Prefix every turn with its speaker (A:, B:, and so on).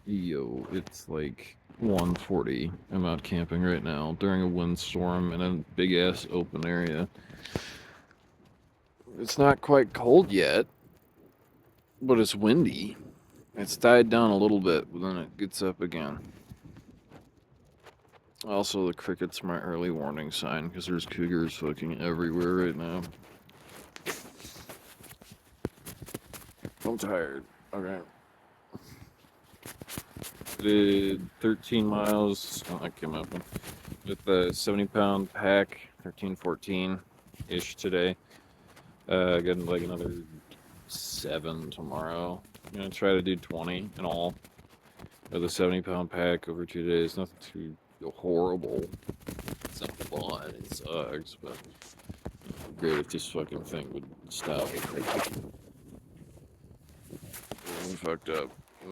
A: Yo, it's like 1:40. I'm out camping right now during a windstorm in a big ass open area. It's not quite cold yet, but it's windy. It's died down a little bit, but then it gets up again. Also, the crickets are my early warning sign because there's cougars fucking everywhere right now. I'm tired. Okay. Did 13 miles. Oh, that came up with a 70-pound pack, 13-14-ish today. Getting like another 7 tomorrow. I'm gonna try to do 20 in all with a 70-pound pack over 2 days. Nothing too horrible. It's not fun. It sucks, but great if this fucking thing would stop. I'm fucked up.